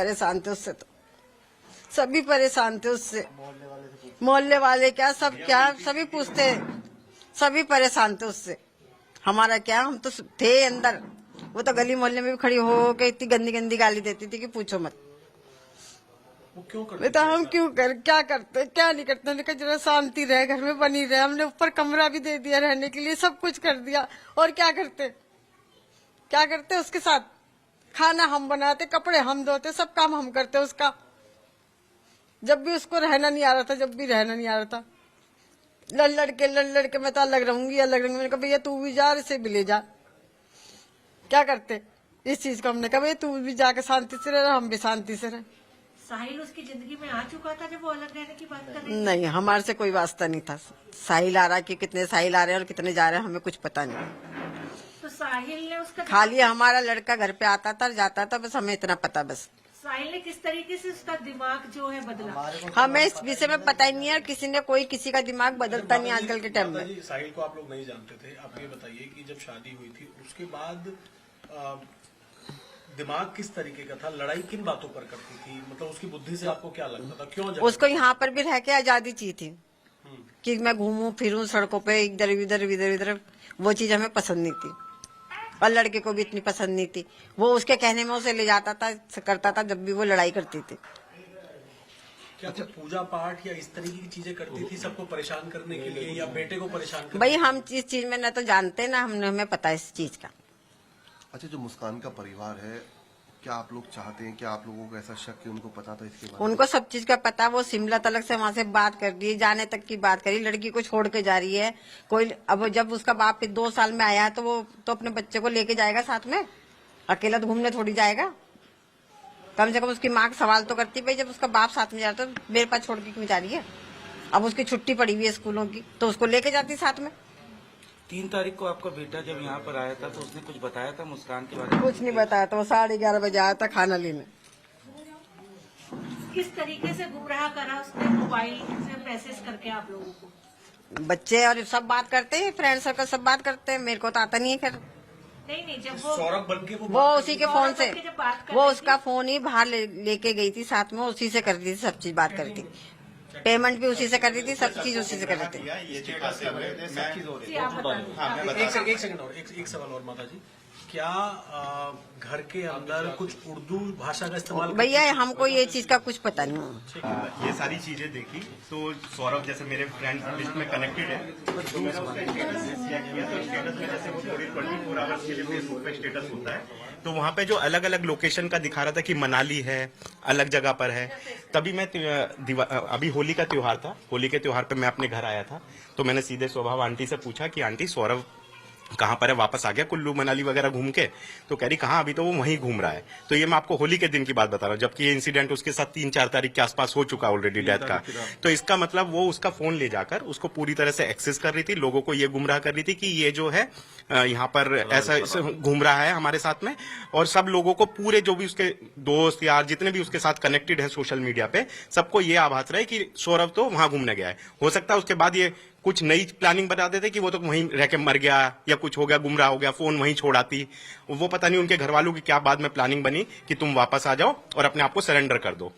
परेशान थे उससे, तो सभी परेशान थे उससे। मोहल्ले वाले क्या सब क्या सभी पूछते, सभी परेशान थे उससे। हमारा क्या, हम तो थे अंदर, वो तो गली मोहल्ले में भी खड़ी हो के इतनी गंदी गंदी गाली देती थी कि पूछो मत। वो क्यों करते बेटा हम क्यों कर, क्या करते क्या नहीं करते, हमने कहा जरा शांति रहे, घर में बनी रहे। हमने ऊपर कमरा भी दे दिया रहने के लिए, सब कुछ कर दिया, और क्या करते, क्या करते उसके साथ। खाना हम बनाते, कपड़े हम धोते, सब काम हम करते उसका। जब भी उसको रहना नहीं आ रहा था, जब भी रहना नहीं आ रहा था, लड़ लड़के मैं तो अलग रहूंगी, अलग रहूंगी। मैंने कहा भैया तू भी जा, इसे भी ले जा। क्या करते इस चीज को, हमने कहा भैया तू भी जाके शांति से रह, हम भी शांति से रहे। साहिल उसकी जिंदगी में आ चुका था जब वो अलग रहने की बात कर रही? नहीं, हमारे से कोई वास्ता नहीं था। साहिल आ रहा कि कितने साहिल आ रहे हैं और कितने जा रहे हैं, हमें कुछ पता नहीं। तो साहिल ने उसका खाली हमारा लड़का घर पे आता था जाता था, बस हमें इतना पता। बस साहिल ने किस तरीके से उसका दिमाग जो है बदला? हमें इस विषय में पता ही नहीं है, किसी ने कोई किसी का दिमाग बदलता नहीं आजकल के टाइम में। साहिल को आप लोग नहीं जानते थे, आप ये बताइए कि जब शादी हुई थी उसके बाद दिमाग किस तरीके का था, लड़ाई किन बातों पर करती थी, मतलब उसकी बुद्धि से आपको क्या लगता था, क्यों उसको यहाँ पर भी रह के आजादी चाहिए थी कि मैं घूमूं फिरूं सड़कों पे, इधर इधर इधर इधर, वो चीज हमें पसंद नहीं थी। और लड़के को भी इतनी पसंद नहीं थी। वो उसके कहने में उसे ले जाता था, करता था जब भी वो लड़ाई करती थी। क्या कुछ पूजा पाठ या इस तरीके की चीजें करती थी सबको परेशान करने के लिए, या बेटे को परेशान करने भाई हम इस चीज में न तो जानते ना, हमें पता है इस चीज का। अच्छा, जो मुस्कान का परिवार है, क्या आप लोग चाहते हैं, क्या आप लोगों को ऐसा शक कि उनको पता था इसके बारे में? उनको सब चीज का पता। वो शिमला तलक से वहां से बात कर रही है, जाने तक की बात करी, लड़की को छोड़ के जा रही है कोई। अब जब उसका बाप 2 साल में आया है तो वो तो अपने बच्चे को लेके जाएगा साथ में, अकेला तो घूमने थोड़ी जाएगा। कम से कम उसकी माँ का सवाल तो करती, भाई जब उसका बाप साथ में जाता तो मेरे पास छोड़ के क्यों जा रही है। अब उसकी छुट्टी पड़ी हुई है स्कूलों की, तो उसको लेके जाती साथ में। 3 तारीख को आपका बेटा जब यहाँ पर आया था तो उसने कुछ बताया था मुस्कान के बारे में? कुछ नहीं बताया था। वो 11:30 बजे आया था खाना लेने। किस तरीके से गुमराह करा उसने मोबाइल से मैसेज करके आप लोगों को? बच्चे और सब बात करते हैं, फ्रेंड सर्कल सब बात करते हैं, मेरे को तो आता नहीं है। खैर नहीं जब वो सौरभ बन के वो उसी के फोन से, जब बात कर वो रही उसका फोन ही बाहर लेके गई थी साथ में, उसी से करती थी सब चीज, बात करती, पेमेंट भी उसी से करती थी, सब चीज उसी से करती थी। एक सेकंड और एक सवाल और माता जी, क्या घर के अंदर कुछ उर्दू भाषा का इस्तेमाल? भैया हमको ये चीज का कुछ पता नहीं। ये सारी चीजें देखी तो सौरभ जैसे मेरे फ्रेंड लिस्ट में कनेक्टेड है, तो उसका स्टेटस चेक किया तो स्टेटस में जैसे वो पूरी 24 आवर्स के लिए फेसबुक पे स्टेटस होता है, तो वहाँ पे जो अलग अलग लोकेशन का दिखा रहा था कि मनाली है, अलग जगह पर है। तभी मैं अभी होली का त्योहार था, होली के त्योहार पे मैं अपने घर आया था, तो मैंने सीधे स्वभाव आंटी से पूछा कि आंटी सौरभ कहाँ पर है, वापस आ गया कुल्लू मनाली वगैरह घूम के? तो कह रही कहाँ, अभी तो वो वहीं घूम रहा है। तो ये मैं आपको होली के दिन की बात बता रहा हूँ, जबकि ये इंसिडेंट उसके साथ 3-4 तारीख के आसपास हो चुका ऑलरेडी डेथ का। तो इसका मतलब वो उसका फोन ले जाकर उसको पूरी तरह से एक्सेस कर रही थी, लोगों को ये गुमराह कर रही थी कि ये जो है यहाँ पर ऐसा घूम रहा है हमारे साथ में, और सब लोगों को, पूरे जो भी उसके दोस्त यार जितने भी उसके साथ कनेक्टेड है सोशल मीडिया पे, सबको ये आभास रहे कि सौरभ तो वहां घूमने गया है। हो सकता है उसके बाद ये कुछ नई प्लानिंग बता देते कि वो तो वहीं रह के मर गया या कुछ हो गया, गुमराह हो गया, फोन वहीं छोड़ आती। वो पता नहीं उनके घर वालों की क्या बाद में प्लानिंग बनी कि तुम वापस आ जाओ और अपने आप को सरेंडर कर दो,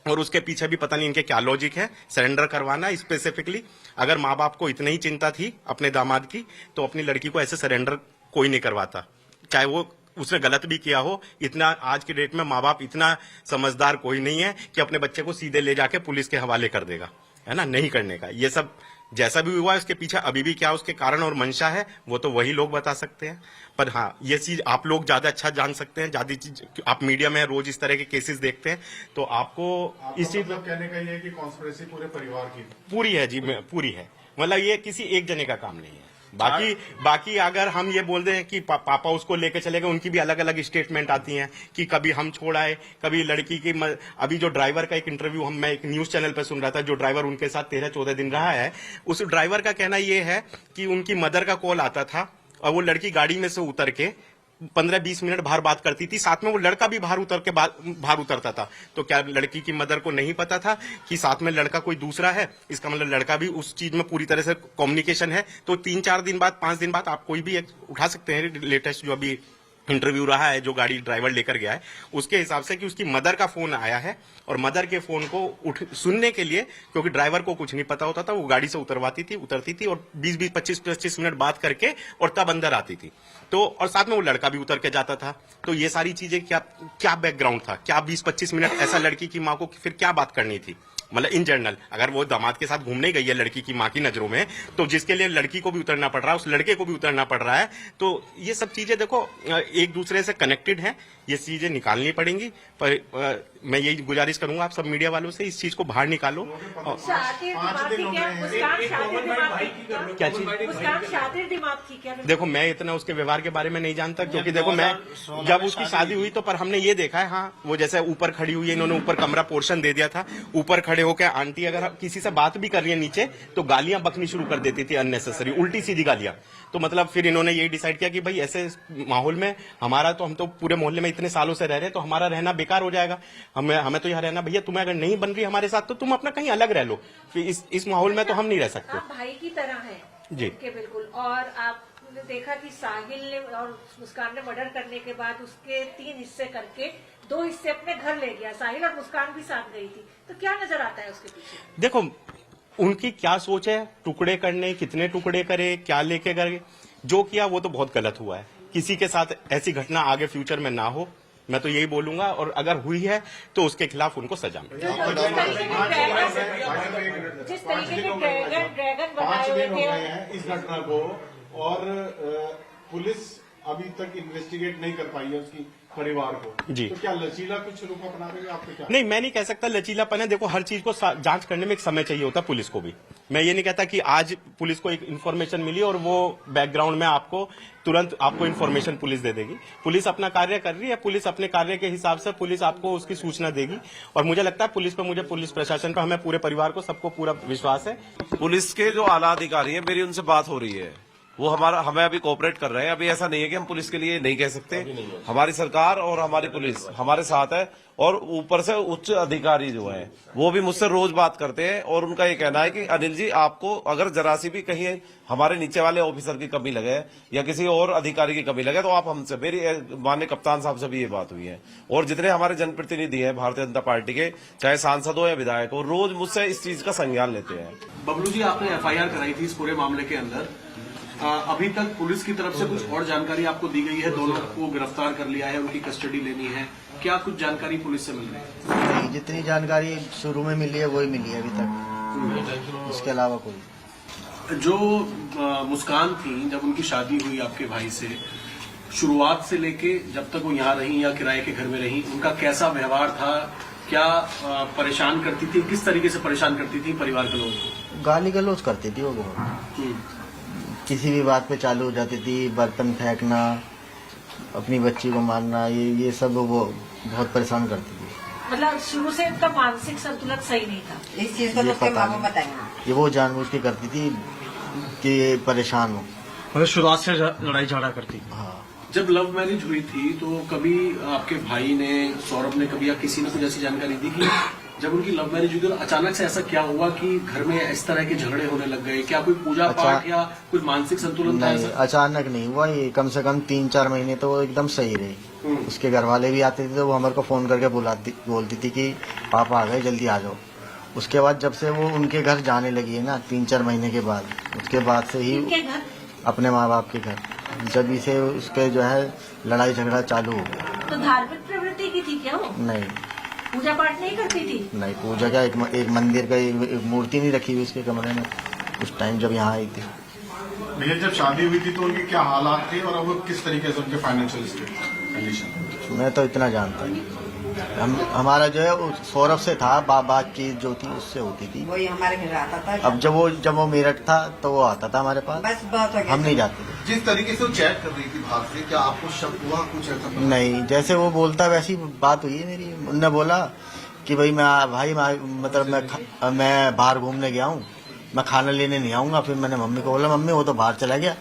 और उसके पीछे भी पता नहीं इनके क्या लॉजिक है सरेंडर करवाना स्पेसिफिकली। अगर माँ बाप को इतनी ही चिंता थी अपने दामाद की, तो अपनी लड़की को ऐसे सरेंडर कोई नहीं करवाता, चाहे वो उसने गलत भी किया हो। इतना आज की डेट में माँ बाप इतना समझदार कोई नहीं है कि अपने बच्चे को सीधे ले जाके पुलिस के हवाले कर देगा, है ना, नहीं करने का। ये सब जैसा भी हुआ है उसके पीछे अभी भी क्या उसके कारण और मंशा है, वो तो वही लोग बता सकते हैं। पर हाँ, ये चीज आप लोग ज्यादा अच्छा जान सकते हैं, ज्यादा चीज आप मीडिया में रोज इस तरह के केसेस देखते हैं, तो आपको इस चीज में कहने का ये है कि कॉन्स्पिरेसी पूरे परिवार की पूरी है जी, पूरी है। मतलब ये किसी एक जने का काम नहीं है। बाकी अगर हम ये बोल दें कि पापा उसको लेके चले गए, उनकी भी अलग अलग स्टेटमेंट आती हैं कि कभी हम छोड़ आए, कभी लड़की की अभी जो ड्राइवर का एक इंटरव्यू मैं एक न्यूज चैनल पर सुन रहा था, जो ड्राइवर उनके साथ 13-14 दिन रहा है, उस ड्राइवर का कहना ये है कि उनकी मदर का कॉल आता था और वो लड़की गाड़ी में से उतर के 15-20 मिनट बाहर बात करती थी, साथ में वो लड़का भी बाहर उतरता था। तो क्या लड़की की मदर को नहीं पता था कि साथ में लड़का कोई दूसरा है? इसका मतलब लड़का भी उस चीज में पूरी तरह से कम्युनिकेशन है। तो 3-4 दिन बाद, 5 दिन बाद आप कोई भी एक उठा सकते हैं लेटेस्ट जो अभी इंटरव्यू रहा है जो गाड़ी ड्राइवर लेकर गया है उसके हिसाब से कि उसकी मदर का फोन आया है और मदर के फोन को सुनने के लिए, क्योंकि ड्राइवर को कुछ नहीं पता होता था, वो गाड़ी से उतरती थी और 20-20, 25-25 मिनट बात करके और तब अंदर आती थी। तो और साथ में वो लड़का भी उतर के जाता था। तो ये सारी चीजें क्या बैकग्राउंड था, क्या 20-25 मिनट ऐसा लड़की की माँ को फिर क्या बात करनी थी, मतलब इन जनरल अगर वो दामाद के साथ घूमने गई है लड़की की माँ की नजरों में, तो जिसके लिए लड़की को भी उतरना पड़ रहा है, उस लड़के को भी उतरना पड़ रहा है। तो ये सब चीजें देखो एक दूसरे से कनेक्टेड हैं, ये चीजें निकालनी पड़ेंगी। पर मैं यही गुजारिश करूंगा आप सब मीडिया वालों से, इस चीज को बाहर निकालो। क्या चीज? देखो मैं इतना उसके व्यवहार के बारे में नहीं जानता, क्योंकि देखो मैं जब उसकी शादी हुई तो पर हमने ये देखा है, हाँ वो जैसे ऊपर खड़ी हुई है, इन्होंने ऊपर कमरा पोर्शन दे दिया था, ऊपर खड़े होकर आंटी अगर किसी से बात भी कर रही है नीचे तो गालियां बकनी शुरू कर देती थी, अननेसेसरी उल्टी सीधी गालियां। तो मतलब फिर इन्होंने ये डिसाइड किया कि भाई ऐसे माहौल में हमारा तो, हम तो पूरे मोहल्ले में इतने सालों से रह रहे हैं तो हमारा रहना बेकार हो जाएगा, हमें तो यहाँ रहना, भैया तुम्हें अगर नहीं बन रही हमारे साथ तो तुम अपना कहीं अलग रह लो, फिर इस माहौल में तो हम नहीं रह सकते। आप भाई की तरह हैं जी के बिल्कुल। और आपने देखा कि साहिल ने और मुस्कान ने मर्डर करने के बाद उसके 3 हिस्से करके 2 हिस्से अपने घर ले गया, साहिल और मुस्कान भी साथ गई थी, तो क्या नजर आता है उसके पीछे? देखो उनकी क्या सोच है, टुकड़े करने, कितने टुकड़े करे, क्या लेके गए, जो किया वो तो बहुत गलत हुआ है। किसी के साथ ऐसी घटना आगे फ्यूचर में ना हो, मैं तो यही बोलूंगा, और अगर हुई है तो उसके खिलाफ उनको सजा मिले। जिस तरीके के ड्रैगन बनाए हुए थे इस घटना को, और पुलिस अभी तक इन्वेस्टिगेट नहीं कर पाई है उसकी परिवार को जी। तो क्या लचीला कुछ रूप अपना रही है आपको? क्या नहीं, मैं नहीं कह सकता लचीलापन है। देखो हर चीज को जांच करने में एक समय चाहिए होता है पुलिस को भी। मैं ये नहीं कहता कि आज पुलिस को एक इन्फॉर्मेशन मिली और वो बैकग्राउंड में आपको तुरंत आपको इन्फॉर्मेशन पुलिस दे देगी। पुलिस अपना कार्य कर रही है, पुलिस अपने कार्य के हिसाब से पुलिस आपको उसकी सूचना देगी, और मुझे लगता है पुलिस प्रशासन पर, हमें पूरे परिवार को, सबको पूरा विश्वास है। पुलिस के जो आला अधिकारी हैं, मेरी उनसे बात हो रही है, वो हमें अभी कोऑपरेट कर रहे हैं। अभी ऐसा नहीं है कि हम पुलिस के लिए नहीं कह सकते, हमारी सरकार और हमारी पुलिस हमारे साथ है, और ऊपर से उच्च अधिकारी जो है वो भी मुझसे रोज बात करते हैं, और उनका ये कहना है कि अनिल जी आपको अगर जरा सी भी कहीं हमारे नीचे वाले ऑफिसर की कमी लगे या किसी और अधिकारी की कमी लगे तो आप हमसे, मेरी माननीय कप्तान साहब से भी ये बात हुई है, और जितने हमारे जनप्रतिनिधि हैं भारतीय जनता पार्टी के, चाहे सांसद हो या विधायक हो, रोज मुझसे इस चीज का संज्ञान लेते हैं। बबलू जी, आपने एफआईआर कराई थी इस पूरे मामले के अंदर, अभी तक पुलिस की तरफ से कुछ और जानकारी आपको दी गई है? दोनों को गिरफ्तार कर लिया है, उनकी कस्टडी लेनी है, क्या कुछ जानकारी पुलिस से मिल रही है? नहीं, जितनी जानकारी शुरू में मिली है वही मिली है अभी तक, उसके अलावा कोई। जो मुस्कान थी, जब उनकी शादी हुई आपके भाई से, शुरुआत से लेके जब तक वो यहाँ रही या किराए के घर में रही, उनका कैसा व्यवहार था? क्या परेशान करती थी? किस तरीके से परेशान करती थी परिवार के लोगों को? गाली गलौज करती थी वो बहुत, किसी भी बात पे चालू हो जाती थी, बर्तन फेंकना, अपनी बच्ची को मारना, ये सब वो बहुत परेशान करती थी। मतलब शुरू से उनका मानसिक संतुलन सही नहीं था, इस चीज को तो उसके माँ बाप बताएंगे। ये वो जानबूझ के करती थी कि परेशान हो, मतलब शुरुआत से लड़ाई झगड़ा करती। हाँ। जब लव मैरिज हुई थी तो कभी आपके भाई ने, सौरभ ने कभी या किसी ने कुछ ऐसी जानकारी दी कि जब उनकी लव मैरिज हुई तो अचानक से ऐसा क्या हुआ कि घर में इस तरह के झगड़े होने लग गए? क्या कोई पूजा पाठ या कुछ मानसिक संतुलन था? नहीं, अचानक नहीं हुआ, ये कम से कम 3-4 महीने तो वो एकदम सही रही। उसके घर वाले भी आते थे तो वो हमारे को फोन करके बोलती थी कि पापा आ गए, जल्दी आ जाओ। उसके बाद जब से वो उनके घर जाने लगी है ना 3-4 महीने के बाद, उसके बाद से ही अपने माँ बाप के घर, जब इसे उसके जो है लड़ाई झगड़ा चालू हो गया। तो धार्मिक प्रवृत्ति की थी क्या वो? नहीं, पूजा पाठ नहीं करती थी? नहीं, पूजा क्या, एक मंदिर का एक मूर्ति नहीं रखी हुई उसके कमरे में उस टाइम जब यहाँ आई थी। भैया जब शादी हुई थी तो उनके क्या हालात थे, और अब किस तरीके से उनके फाइनेंशियल कंडीशन? मैं तो इतना जानता हूँ, हमारा जो है सौरभ से था, बातचीत जो थी उससे होती थी, वही हमारे घर आता था। अब जब वो मेरठ था तो वो आता था हमारे पास, बस बहुत हो गया। हम नहीं जाते थे। जिस तरीके से वो चैट कर रही थी बाहर से, क्या आपको शक हुआ कुछ ऐसा? नहीं, जैसे वो बोलता वैसी बात हुई है मेरी। उनने बोला कि भाई मैं बाहर घूमने गया हूँ, मैं खाना लेने नहीं आऊंगा। फिर मैंने मम्मी को बोला, मम्मी वो तो बाहर चला गया।